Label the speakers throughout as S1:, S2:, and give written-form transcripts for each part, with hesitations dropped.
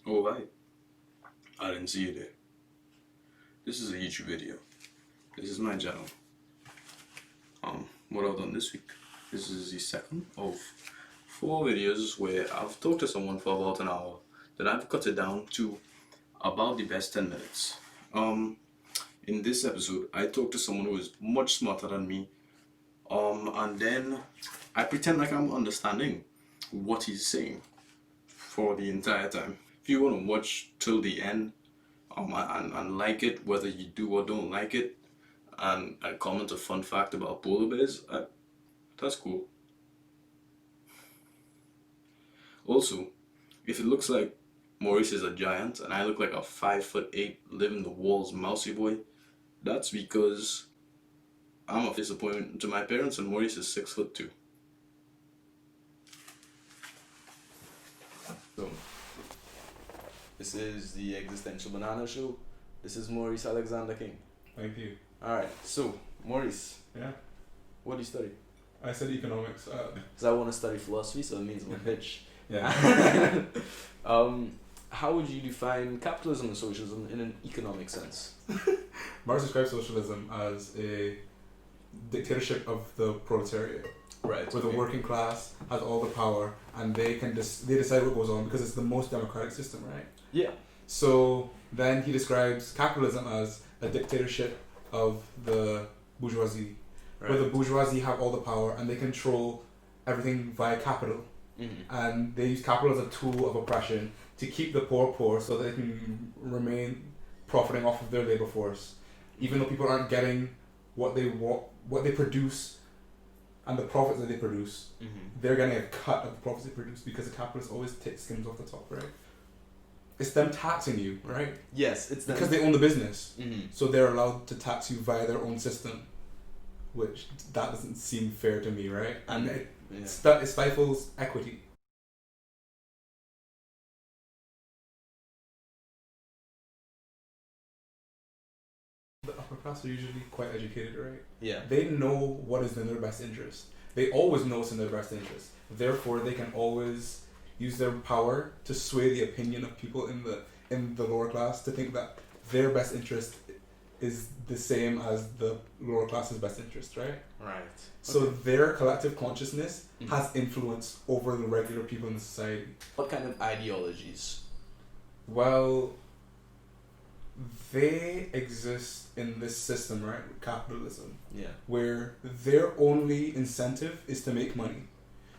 S1: Oh, right. I didn't see you there. This is a YouTube video. This is my channel. What I've done this week. This is the second of 4 videos where I've talked to someone for about an hour. Then I've cut it down to about the best 10 minutes. In this episode, I talked to someone who is much smarter than me. And then I pretend like I'm understanding what he's saying for the entire time. If you want to watch till the end, and like it, whether you do or don't like it, and I comment a fun fact about polar bears, that's cool. Also, if it looks like Maurice is a giant and I look like a 5'8" live in the walls mousy boy, that's because I'm a disappointment to my parents and Maurice is 6'2". So, this is the Existential Banana Show. This is Maurice Alexander King.
S2: Thank you.
S1: Alright, so, Maurice.
S2: Yeah.
S1: What do you study?
S2: I study economics.
S1: Because I want to study philosophy, so it means I'm a bitch.
S2: Yeah.
S1: How would you define capitalism and socialism in an economic sense?
S2: Marx describes socialism as a dictatorship of the proletariat,
S1: Right.
S2: where the working class has all the power and they can they decide what goes on because it's the most democratic system, right?
S1: Yeah.
S2: So then he describes capitalism as a dictatorship of the bourgeoisie,
S1: Right.
S2: where the bourgeoisie have all the power and they control everything via capital.
S1: Mm-hmm.
S2: And they use capital as a tool of oppression to keep the poor so they can remain profiting off of their labor force, even though people aren't getting what they want, what they produce, and the profits that they produce.
S1: Mm-hmm.
S2: They're getting a cut of the profits they produce because the capitalist always skims off the top, right? It's them taxing you, right?
S1: Yes, it's them.
S2: Because they own the business,
S1: Mm-hmm.
S2: so they're allowed to tax you via their own system, which that doesn't seem fair to me, right? And it stifles equity. The upper class are usually quite educated, right?
S1: Yeah.
S2: They know what is in their best interest. They always know what's in their best interest. Therefore, they can always use their power to sway the opinion of people in the lower class to think that their best interest is the same as the lower class's best interest, right?
S1: Right.
S2: So
S1: Okay.
S2: their collective consciousness
S1: Mhm.
S2: has influence over the regular people in the society.
S1: What kind of ideologies?
S2: Well, they exist in this system, right? Capitalism,
S1: Yeah.
S2: where their only incentive is to make money.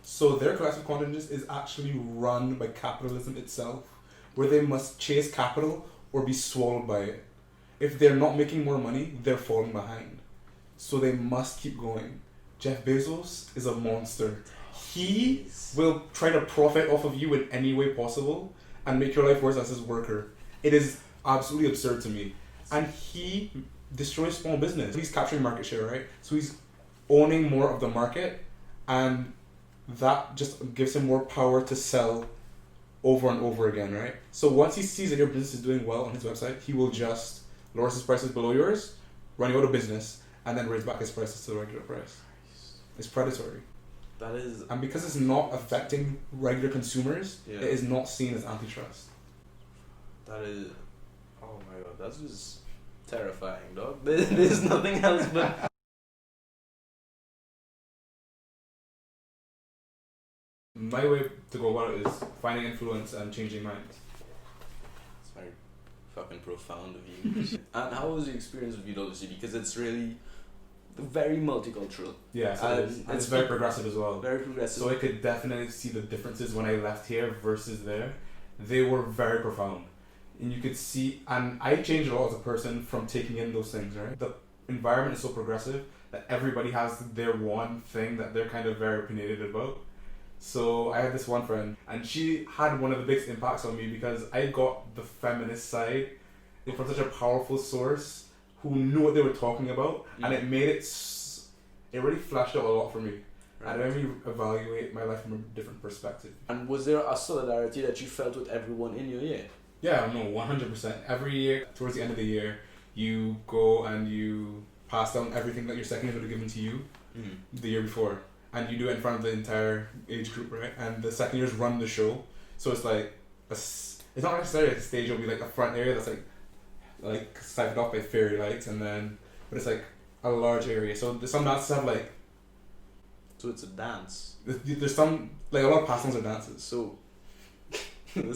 S2: So their collective consciousness is actually run by capitalism itself, where they must chase capital or be swallowed by it. If they're not making more money, they're falling behind. So they must keep going. Jeff Bezos is a monster. He will try to profit off of you in any way possible and make your life worse as his worker. It is absolutely absurd to me. And he destroys small business. He's capturing market share, right? So he's owning more of the market, and that just gives him more power to sell over and over again, right? So once he sees that your business is doing well on his website, he will just lower his prices below yours, run you out of business, and then raise back his prices to the regular price. It's predatory.
S1: That is.
S2: And because it's not affecting regular consumers,
S1: Yeah.
S2: it is not seen as antitrust.
S1: That is. Oh my god, that's just terrifying, dog. There's nothing else but.
S2: My way to go about it is finding influence and changing minds.
S1: It's very fucking profound of you. And how was your experience with UWC? Because it's really very multicultural.
S2: Yeah, so it is. And it's very progressive as well.
S1: Very progressive.
S2: So I could definitely see the differences when I left here versus there. They were very profound. And you could see, and I changed a lot as a person from taking in those things, right? The environment is so progressive that everybody has their one thing that they're kind of very opinionated about. So I had this one friend, and she had one of the biggest impacts on me because I got the feminist side from such a powerful source who knew what they were talking about, and it made it really flashed out a lot for me.
S1: Right.
S2: And it made me evaluate my life from a different perspective.
S1: And was there a solidarity that you felt with everyone in your year?
S2: Yeah, no, 100%. Every year, towards the end of the year, you go and you pass down everything that your second year would have given to you the year before. And you do it in front of the entire age group, right? And the second years run the show. So it's like it's not necessarily like a stage. It'll be like a front area that's like siphoned off by fairy lights, and then but it's like a large area. So some dances have like.
S3: So it's a dance.
S2: There's some like a lot of pastimes are dances.
S3: So
S2: Yeah.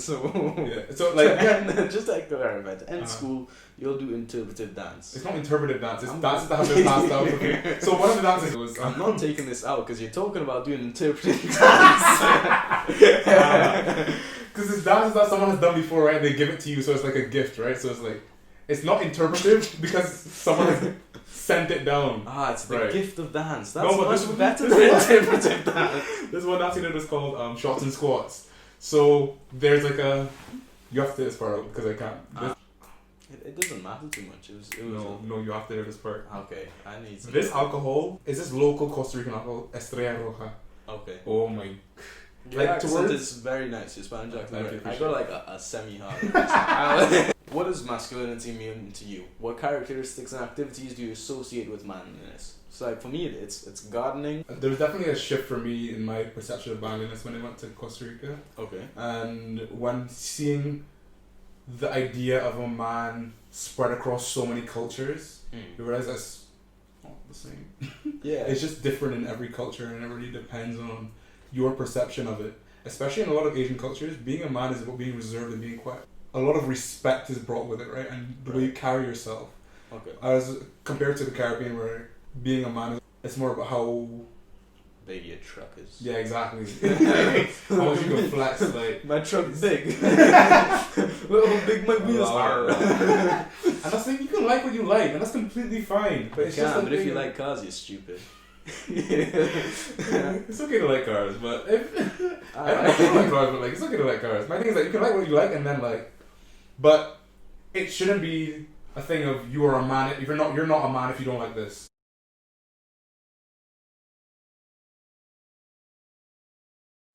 S2: So like
S3: just like clarify, in school you'll do interpretive dance.
S2: it's not interpretive dance. It's dances that have been passed down. Okay. So one of the dances was
S3: I'm not taking this out because you're talking about doing interpretive dance.
S2: Because it's dances that someone has done before, right? They give it to you, so it's like a gift, right? So it's like it's not interpretive because someone has sent it down.
S3: It's the
S2: Right.
S3: gift of dance. That's
S2: No, but
S3: much
S2: this-
S3: better
S2: this-
S3: than interpretive dance.
S2: There's one dance that is called shots and squats. So there's like a you have to this part out because I can't.
S3: It doesn't matter too much. It was
S2: No, you have to hear this part.
S3: okay. I need some.
S2: This alcohol is this local Costa Rican alcohol, Estrella Roja.
S3: Okay.
S2: Oh my.
S3: Your
S2: Like,
S3: accent
S2: towards-
S3: is very nice. Your Spanish accent.
S2: Thank you,
S3: I
S2: appreciate
S3: got
S2: it.
S3: like a semi-hard. What does masculinity mean to you? What characteristics and activities do you associate with manliness? So like for me, it's gardening.
S2: There was definitely a shift for me in my perception of manliness when I went to Costa Rica,
S3: Okay.
S2: and when seeing the idea of a man spread across so many cultures, you realize that's not the same.
S3: Yeah.
S2: It's just different in every culture, and it really depends on your perception of it. Especially in a lot of Asian cultures, being a man is about being reserved and being quiet. A lot of respect is brought with it, right? And the way you carry yourself.
S3: Okay.
S2: As compared to the Caribbean, where being a man, it's more about how.
S3: Big your truck is.
S2: Yeah, exactly. How much you can flex, like.
S3: My truck's big. Look how big my wheels are.
S2: And that's like, you can like what you like, and that's completely fine. But it's just a
S3: But if
S2: thing
S3: you
S2: of-
S3: like cars, you're stupid.
S2: It's okay to like cars, but if I don't like cars, but like it's okay to like cars. My thing is that you can like what you like, and then like, but it shouldn't be a thing of you are a man. If you're not a man if you don't like this.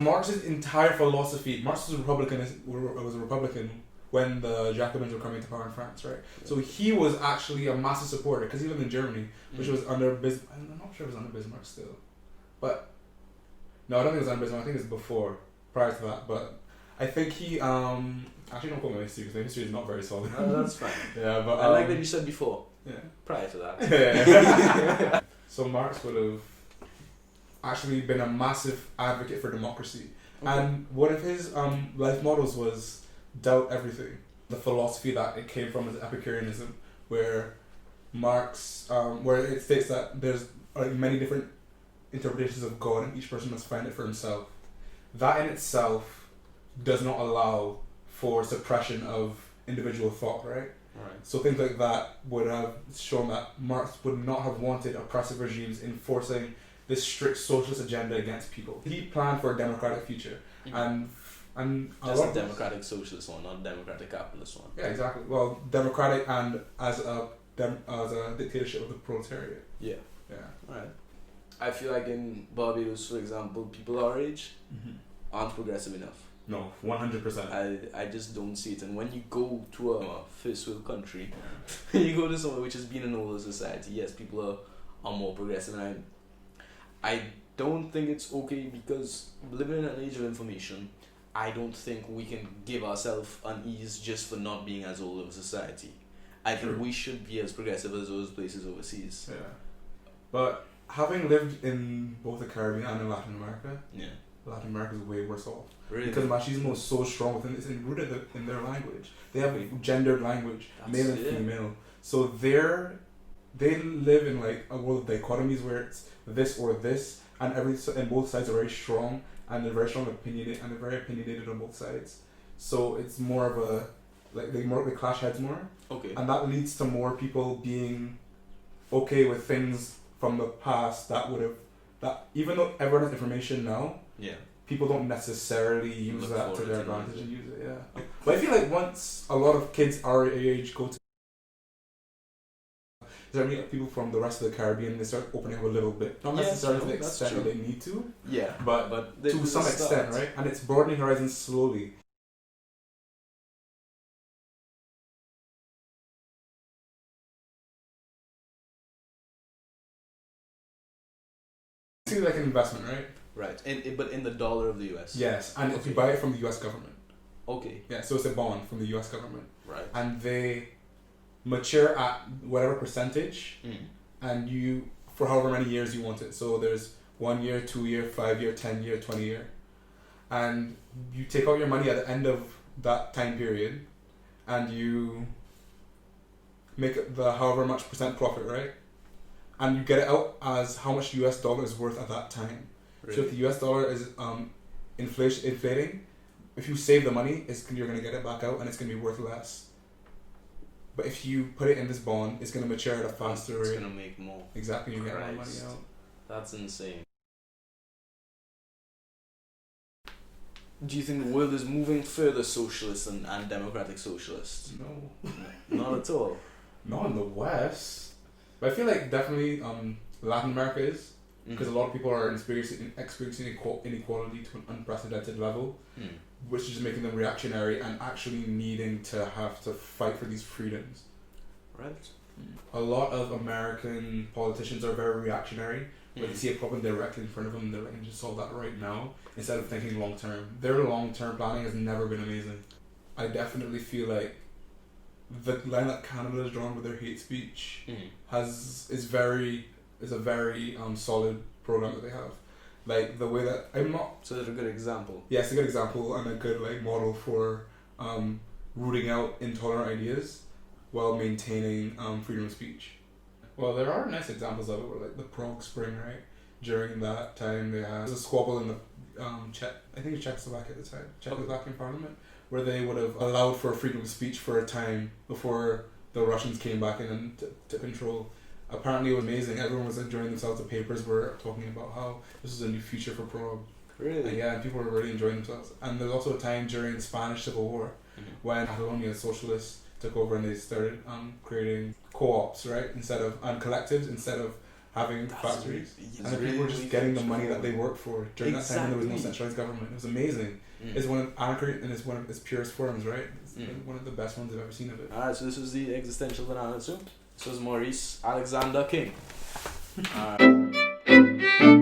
S2: Marx's entire philosophy. Marx was a Republican when the Jacobins were coming to power in France, right? So he was actually a massive supporter because he lived in Germany, which was under Bismarck. I'm not sure it was under Bismarck still, but no, I don't think it was under Bismarck. I think it's before, prior to that. But I think he actually don't quote my history because my history is not very solid.
S3: That's fine.
S2: Yeah, but
S3: I like that you said before.
S2: Yeah.
S3: Prior to that.
S2: Yeah. So Marx would have actually been a massive advocate for democracy, and one of his life models was doubt everything. The philosophy that it came from is Epicureanism, where Marx, where it states that there's many different interpretations of God, and each person must find it for himself. That in itself does not allow for suppression of individual thought, right?
S3: Right.
S2: So things like that would have shown that Marx would not have wanted oppressive regimes enforcing this strict socialist agenda against people. He planned for a democratic future, and a
S3: That's
S2: lot
S3: a
S2: of
S3: democratic socialist one, not a democratic capitalist one.
S2: yeah, exactly. Well, democratic and as a dictatorship of the proletariat.
S3: Yeah.
S2: Yeah.
S3: Alright. I feel like in Barbados, for example, people our age aren't progressive enough.
S2: No, 100%.
S3: I just don't see it. And when you go to a first world country, you go to somewhere which has been an older society, yes, people are more progressive. And I don't think it's okay because living in an age of information, I don't think we can give ourselves unease just for not being as old of a society. I think we should be as progressive as those places overseas.
S2: Yeah. But having lived in both the Caribbean and in Latin America,
S3: Yeah.
S2: Latin America is way worse off.
S3: Really?
S2: Because machismo is so strong within it's rooted in their language. They have a gendered language, male and female. So they live in like a world of dichotomies where it's this or this, and both sides are very strong, and they're very strong opinionated, and they're very opinionated on both sides. So it's more of a they clash heads more,
S3: Okay.
S2: and that leads to more people being okay with things from the past that even though everyone has information now,
S3: Yeah.
S2: people don't necessarily use
S3: Look
S2: that to
S3: forward
S2: their
S3: to
S2: advantage
S3: it.
S2: and use it. Yeah, but I feel like once a lot of kids our age go to, there are people from the rest of the Caribbean, they start opening up a little bit, not
S3: Yeah,
S2: necessarily to
S3: true,
S2: the
S3: that's
S2: extent that
S3: true.
S2: they need to,
S3: Yeah.
S2: but
S3: they
S2: to
S3: do
S2: some
S3: the
S2: extent,
S3: start.
S2: right? And it's broadening horizons slowly. See, like an investment, right?
S3: Right. But in the dollar of the US.
S2: Yes, and if you buy it from the U.S. government.
S3: Okay.
S2: Yeah, so it's a bond from the U.S. government,
S3: Right.
S2: and they mature at whatever percentage,
S3: Mm.
S2: and you for however many years you want it. So there's 1 year, 2 year, 5 year, 10 year, 20 year, and you take out your money at the end of that time period, and you make the however much percent profit, right? And you get it out as how much US dollar is worth at that time.
S3: Really?
S2: So if the US dollar is inflating, if you save the money, you're gonna get it back out and it's gonna be worth less. But if you put it in this bond, it's gonna mature at a faster
S3: It's
S2: rate.
S3: gonna make more.
S2: Exactly, you get more money
S3: Christ.
S2: out.
S3: That's insane. Do you think the world is moving further socialist and democratic socialist?
S2: No.
S3: Not at all.
S2: Not in the West. But I feel like definitely Latin America is. Because a lot of people are experiencing inequality to an unprecedented level, which is making them reactionary and actually needing to have to fight for these freedoms.
S3: Right.
S2: A lot of American politicians are very reactionary, but they see a problem directly in front of them, they're like, just solve that right now, instead of thinking long term. Their long term planning has never been amazing. I definitely feel like the line that Canada has drawn with their hate speech is a very solid program that they have. Like the way that
S3: So that's a good example.
S2: yeah, it's a good example and a good like model for rooting out intolerant ideas while maintaining freedom of speech. Well, there are nice examples of it, where like the Prague Spring, right? During that time, there was a squabble in the I think it's Czechoslovakia at the time, Czechoslovakian parliament, where they would have allowed for freedom of speech for a time before the Russians came back in and to control. Apparently, it was amazing. Everyone was enjoying themselves. The papers were talking about how this is a new future for Prague.
S3: Really?
S2: And yeah, people were really enjoying themselves. And there's also a time during the Spanish Civil War when Catalonia socialists took over and they started creating co-ops, right? And collectives instead of having factories. And the people were just getting the money that they worked for during that time when there was no centralized government. It was amazing. It's one of anarchy and it's one of its purest forms, right? It's one of the best ones I've ever seen of it.
S3: Alright, so this was the Existential Banana Soup. This was Maurice Alexander King. Alright.